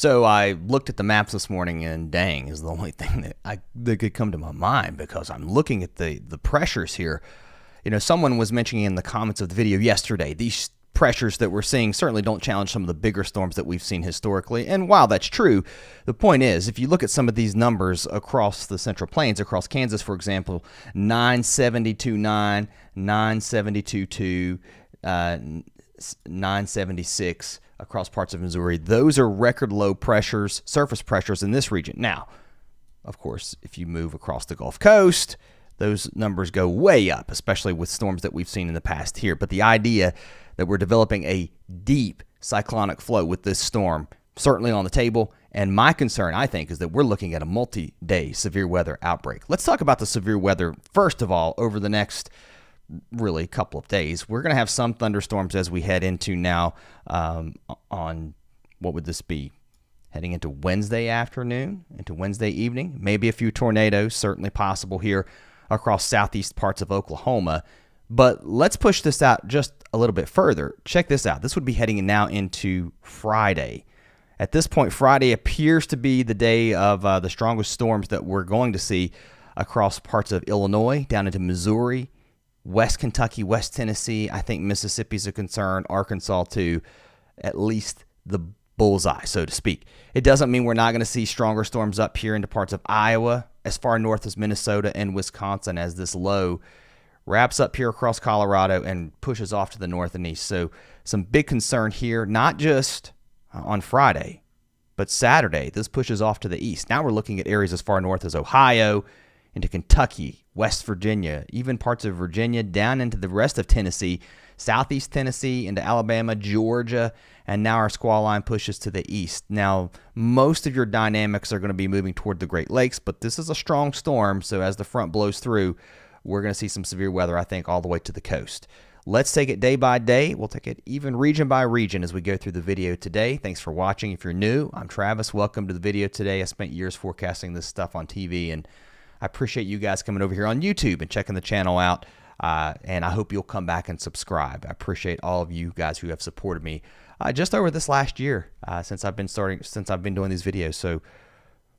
So I looked at the maps this morning, and dang is the only thing that could come to my mind, because I'm looking at the pressures here. You know, someone was mentioning in the comments of the video yesterday, these pressures that we're seeing certainly don't challenge some of the bigger storms that we've seen historically. And while that's true, the point is, if you look at some of these numbers across the Central Plains, across Kansas, for example, 972.9, 972.2, 976 across parts of Missouri. Those are record low pressures, surface pressures in this region. Now, of course, if you move across the Gulf Coast, those numbers go way up, especially with storms that we've seen in the past here. But the idea that we're developing a deep cyclonic flow with this storm certainly on the table. And my concern, I think, is that we're looking at a multi-day severe weather outbreak. Let's talk about the severe weather first of all over the next really couple of days. We're going to have some thunderstorms as we head into now on, what would this be? Heading into Wednesday afternoon, into Wednesday evening. Maybe a few tornadoes, certainly possible here across southeast parts of Oklahoma. But let's push this out just a little bit further. Check this out. This would be heading now into Friday. At this point, Friday appears to be the day of the strongest storms that we're going to see across parts of Illinois, down into Missouri, West Kentucky, West Tennessee. I think Mississippi's a concern, Arkansas too, at least the bullseye, so to speak. It doesn't mean we're not going to see stronger storms up here into parts of Iowa, as far north as Minnesota and Wisconsin, as this low wraps up here across Colorado and pushes off to the north and east. So some big concern here, not just on Friday, but Saturday. This pushes off to the east. Now we're looking at areas as far north as Ohio, into Kentucky, West Virginia, even parts of Virginia, down into the rest of Tennessee, southeast Tennessee, into Alabama, Georgia, and now our squall line pushes to the east. Now, most of your dynamics are going to be moving toward the Great Lakes, but this is a strong storm, so as the front blows through, we're going to see some severe weather, I think, all the way to the coast. Let's take it day by day. We'll take it even region by region as we go through the video today. Thanks for watching. If you're new, I'm Travis. Welcome to the video today. I spent years forecasting this stuff on TV, and I appreciate you guys coming over here on YouTube and checking the channel out, and I hope you'll come back and subscribe. I appreciate all of you guys who have supported me just over this last year since I've been doing these videos. So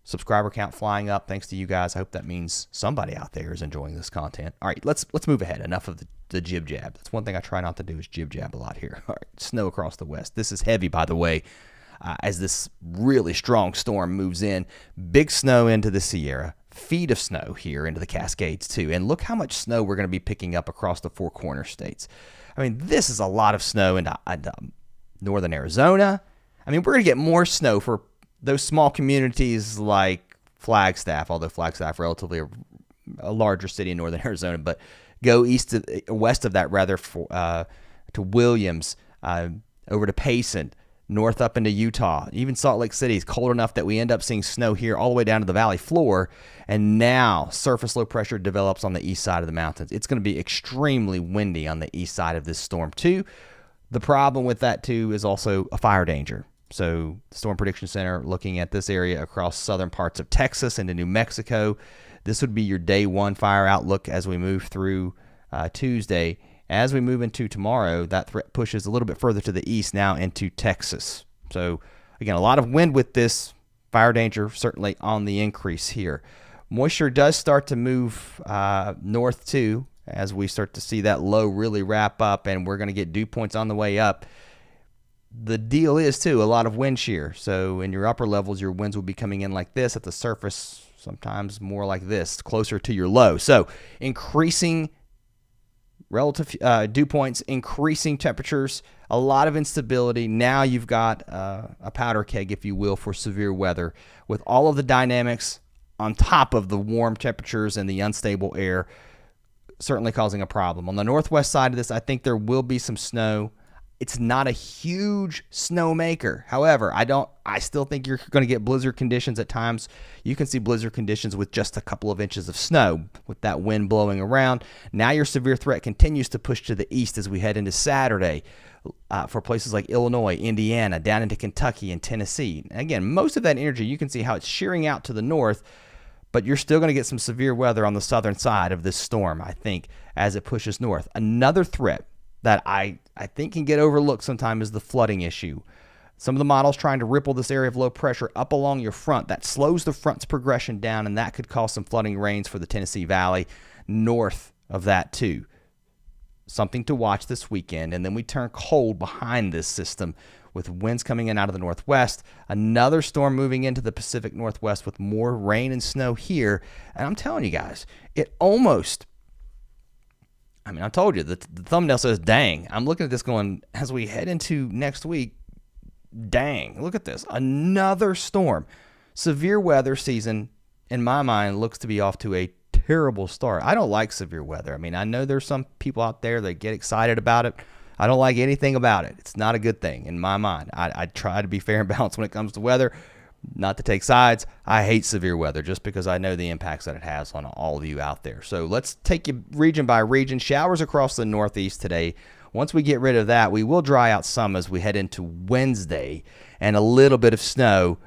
subscriber count flying up thanks to you guys. I hope that means somebody out there is enjoying this content. All right, let's move ahead. Enough of the jib jab. That's one thing I try not to do, is jib jab a lot here. All right, snow across the west. This is heavy, by the way, as this really strong storm moves in. Big snow into the Sierra. Feet of snow here into the Cascades too. And look how much snow we're going to be picking up across the Four Corners states. I mean, this is a lot of snow into northern Arizona. I mean, we're going to get more snow for those small communities like Flagstaff, although Flagstaff relatively a larger city in northern Arizona, but go west of that rather to Williams, over to Payson, north up into Utah, even Salt Lake City is cold enough that we end up seeing snow here all the way down to the valley floor. And now surface low pressure develops on the east side of the mountains. It's going to be extremely windy on the east side of this storm too. The problem with that too is also a fire danger. So the Storm Prediction Center looking at this area across southern parts of Texas into New Mexico. This would be your day one fire outlook as we move through Tuesday. As we move into tomorrow, that threat pushes a little bit further to the east now into Texas. So, again, a lot of wind with this. Fire danger certainly on the increase here. Moisture does start to move north too as we start to see that low really wrap up, and we're going to get dew points on the way up. The deal is, too, a lot of wind shear. So in your upper levels, your winds will be coming in like this. At the surface, sometimes more like this, closer to your low. So increasing relative dew points, increasing temperatures, a lot of instability. Now you've got a powder keg, if you will, for severe weather with all of the dynamics on top of the warm temperatures and the unstable air, certainly causing a problem. On the northwest side of this, I think there will be some snow. It's not a huge snow maker. However, I still think you're going to get blizzard conditions at times. You can see blizzard conditions with just a couple of inches of snow with that wind blowing around. Now your severe threat continues to push to the east as we head into Saturday for places like Illinois, Indiana, down into Kentucky and Tennessee. Again, most of that energy, you can see how it's shearing out to the north, but you're still going to get some severe weather on the southern side of this storm, I think, as it pushes north. Another threat that I think can get overlooked sometimes is the flooding issue. Some of the models trying to ripple this area of low pressure up along your front. That slows the front's progression down, and that could cause some flooding rains for the Tennessee Valley north of that too. Something to watch this weekend. And then we turn cold behind this system with winds coming in out of the northwest. Another storm moving into the Pacific Northwest with more rain and snow here. And I'm telling you guys, it almost, I mean, I told you, the thumbnail says dang. I'm looking at this going, as we head into next week, dang, look at this. Another storm. Severe weather season, in my mind, looks to be off to a terrible start. I don't like severe weather. I mean, I know there's some people out there that get excited about it. I don't like anything about it. It's not a good thing in my mind. I try to be fair and balanced when it comes to weather, not to take sides. I hate severe weather just because I know the impacts that it has on all of you out there. So let's take you region by region. Showers across the Northeast today. Once we get rid of that, we will dry out some as we head into Wednesday, and a little bit of snow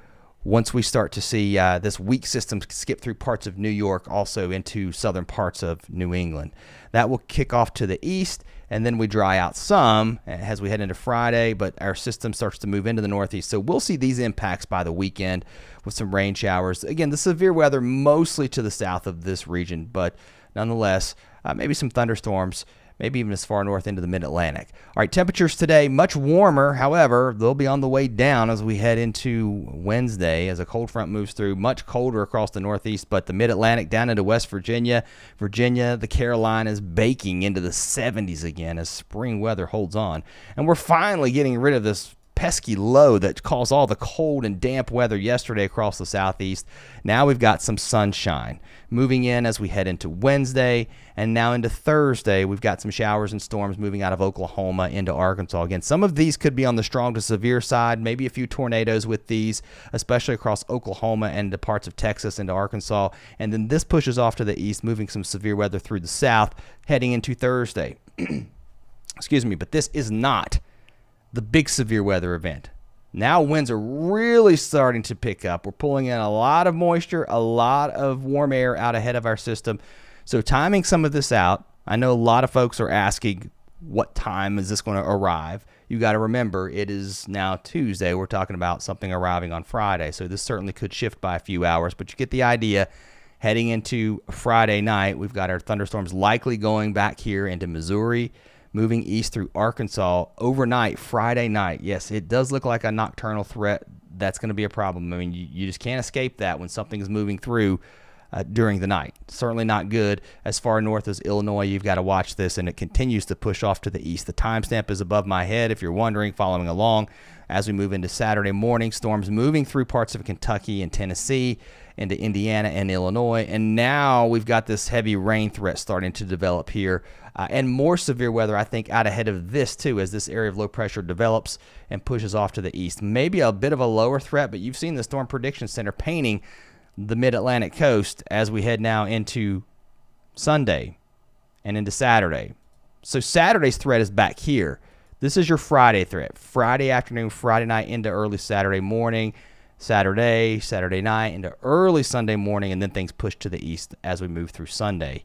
once we start to see this weak system skip through parts of New York, also into southern parts of New England. That will kick off to the east, and then we dry out some as we head into Friday, but our system starts to move into the Northeast. So we'll see these impacts by the weekend with some rain showers. Again, the severe weather mostly to the south of this region, but nonetheless, maybe some thunderstorms, maybe even as far north into the mid-Atlantic. All right, temperatures today, much warmer. However, they'll be on the way down as we head into Wednesday as a cold front moves through. Much colder across the Northeast, but the mid-Atlantic down into West Virginia. The Carolinas baking into the 70s again as spring weather holds on. And we're finally getting rid of this pesky low that caused all the cold and damp weather yesterday across the Southeast. Now we've got some sunshine moving in as we head into Wednesday, and now into Thursday we've got some showers and storms moving out of Oklahoma into Arkansas. Again, some of these could be on the strong to severe side, maybe a few tornadoes with these, especially across Oklahoma and the parts of Texas into Arkansas. And then this pushes off to the east, moving some severe weather through the south heading into Thursday. Excuse me, but this is not the big severe weather event. Now winds are really starting to pick up. We're pulling in a lot of moisture, a lot of warm air out ahead of our system. So timing some of this out, I know a lot of folks are asking, what time is this going to arrive? You got to remember, it is now Tuesday. We're talking about something arriving on Friday. So this certainly could shift by a few hours, but you get the idea. Heading into Friday night, we've got our thunderstorms likely going back here into Missouri, moving east through Arkansas overnight, Friday night. Yes, it does look like a nocturnal threat. That's going to be a problem. I mean, you just can't escape that when something is moving through during the night. Certainly not good. As far north as Illinois, you've got to watch this, and it continues to push off to the east. The timestamp is above my head if you're wondering, following along. As we move into Saturday morning, storms moving through parts of Kentucky and Tennessee, into Indiana and Illinois. And now we've got this heavy rain threat starting to develop here. And more severe weather, I think, out ahead of this, too, as this area of low pressure develops and pushes off to the east. Maybe a bit of a lower threat, but you've seen the Storm Prediction Center painting the mid-Atlantic coast as we head now into Sunday and into Saturday. So Saturday's threat is back here. This is your Friday threat. Friday afternoon, Friday night into early Saturday morning, Saturday night into early Sunday morning, and then things push to the east as we move through Sunday.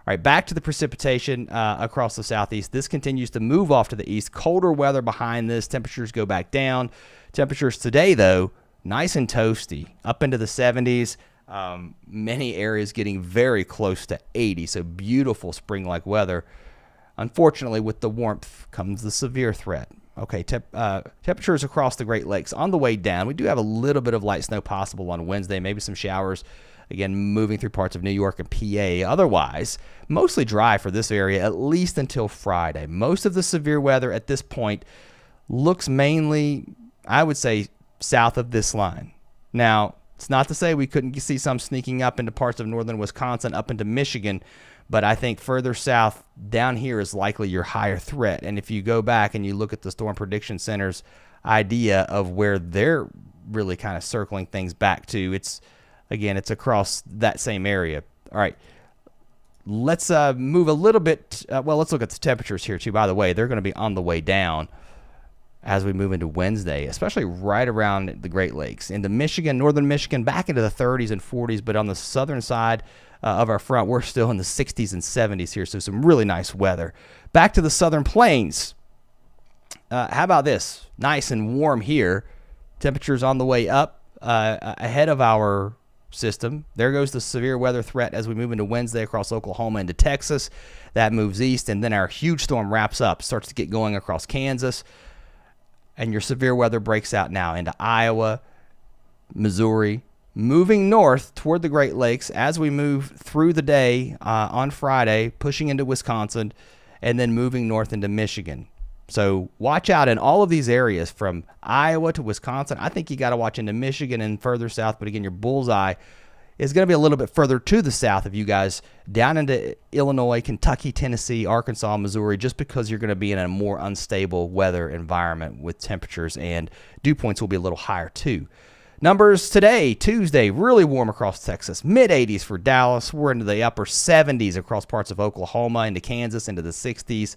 All right, back to the precipitation across the southeast. This continues to move off to the east. Colder weather behind this. Temperatures go back down. Temperatures today, though, nice and toasty, up into the 70s. Many areas getting very close to 80, so beautiful spring-like weather. Unfortunately, with the warmth comes the severe threat. Okay, temperatures across the Great Lakes on the way down. We do have a little bit of light snow possible on Wednesday, maybe some showers, again, moving through parts of New York and PA. Otherwise, mostly dry for this area, at least until Friday. Most of the severe weather at this point looks mainly, I would say, south of this line. Now, it's not to say we couldn't see some sneaking up into parts of northern Wisconsin, up into Michigan, but I think further south down here is likely your higher threat. And if you go back and you look at the Storm Prediction Center's idea of where they're really kind of circling things back to, it's across that same area. All right, let's move a little bit. Let's look at the temperatures here too. By the way, they're going to be on the way down as we move into Wednesday, especially right around the Great Lakes. Into Michigan, northern Michigan, back into the 30s and 40s, but on the southern side of our front, we're still in the 60s and 70s here, so some really nice weather. Back to the southern plains. How about this? Nice and warm here. Temperatures on the way up ahead of our system. There goes the severe weather threat as we move into Wednesday across Oklahoma into Texas. That moves east, and then our huge storm wraps up, starts to get going across Kansas, and your severe weather breaks out now into Iowa, Missouri, moving north toward the Great Lakes as we move through the day on Friday, pushing into Wisconsin, and then moving north into Michigan. So watch out in all of these areas from Iowa to Wisconsin. I think you got to watch into Michigan and further south. But again, your bullseye is going to be a little bit further to the south of you guys, down into Illinois, Kentucky, Tennessee, Arkansas, Missouri, just because you're going to be in a more unstable weather environment with temperatures, and dew points will be a little higher too. Numbers today, Tuesday, really warm across Texas, mid-80s for Dallas. We're into the upper 70s across parts of Oklahoma, into Kansas, into the 60s.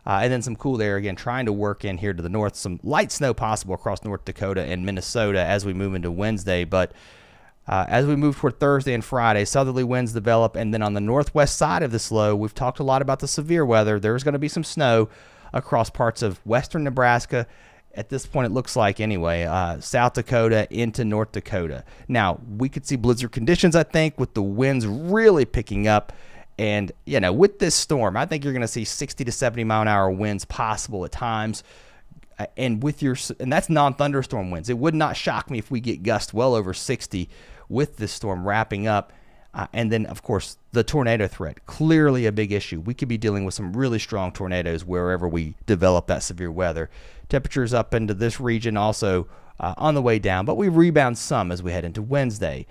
And then some cool air, again, trying to work in here to the north. Some light snow possible across North Dakota and Minnesota as we move into Wednesday. But as we move toward Thursday and Friday, southerly winds develop. And then on the northwest side of this low, we've talked a lot about the severe weather. There's going to be some snow across parts of western Nebraska. At this point, it looks like anyway, South Dakota into North Dakota. Now, we could see blizzard conditions, I think, with the winds really picking up. And, you know, with this storm, I think you're going to see 60 to 70 mile an hour winds possible at times. And that's non-thunderstorm winds. It would not shock me if we get gusts well over 60 with this storm wrapping up. And then, of course, the tornado threat, clearly a big issue. We could be dealing with some really strong tornadoes wherever we develop that severe weather. Temperatures up into this region also on the way down, but we rebound some as we head into Wednesday.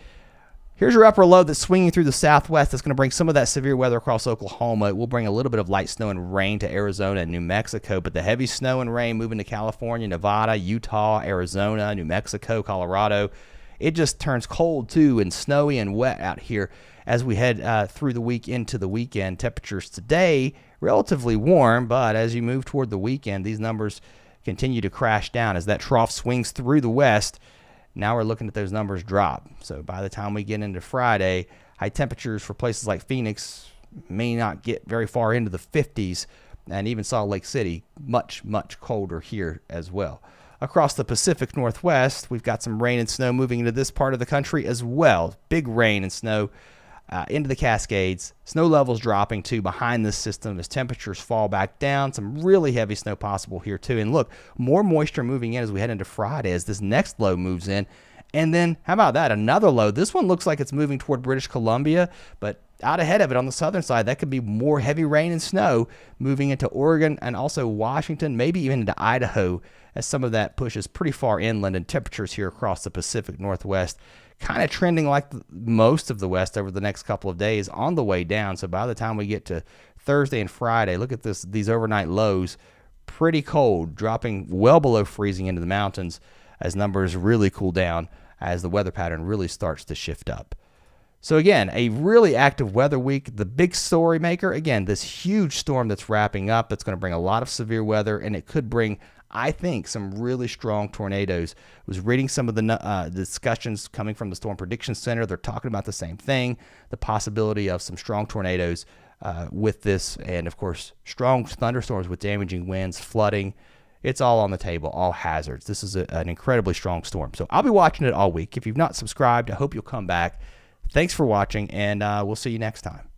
Here's your upper low that's swinging through the southwest. That's going to bring some of that severe weather across Oklahoma. It will bring a little bit of light snow and rain to Arizona and New Mexico, but the heavy snow and rain moving to California, Nevada, Utah, Arizona, New Mexico, Colorado. It just turns cold, too, and snowy and wet out here as we head through the week into the weekend. Temperatures today, relatively warm, but as you move toward the weekend, these numbers continue to crash down as that trough swings through the west. Now we're looking at those numbers drop. So by the time we get into Friday, high temperatures for places like Phoenix may not get very far into the 50s, and even Salt Lake City, much, much colder here as well. Across the Pacific Northwest, we've got some rain and snow moving into this part of the country as well. Big rain and snow into the Cascades. Snow levels dropping too behind this system as temperatures fall back down. Some really heavy snow possible here too. And look, more moisture moving in as we head into Friday as this next low moves in. And then, how about that? Another low. This one looks like it's moving toward British Columbia, but out ahead of it on the southern side, that could be more heavy rain and snow moving into Oregon and also Washington, maybe even into Idaho, as some of that pushes pretty far inland, and temperatures here across the Pacific Northwest kind of trending like most of the West over the next couple of days on the way down. So by the time we get to Thursday and Friday, look at these overnight lows, pretty cold, dropping well below freezing into the mountains as numbers really cool down as the weather pattern really starts to shift up. So again, a really active weather week. The big story maker, again, this huge storm that's wrapping up that's going to bring a lot of severe weather, and it could bring, I think, some really strong tornadoes. I was reading some of the discussions coming from the Storm Prediction Center. They're talking about the same thing, the possibility of some strong tornadoes with this, and of course, strong thunderstorms with damaging winds, flooding. It's all on the table, all hazards. This is an incredibly strong storm. So I'll be watching it all week. If you've not subscribed, I hope you'll come back. Thanks for watching, and we'll see you next time.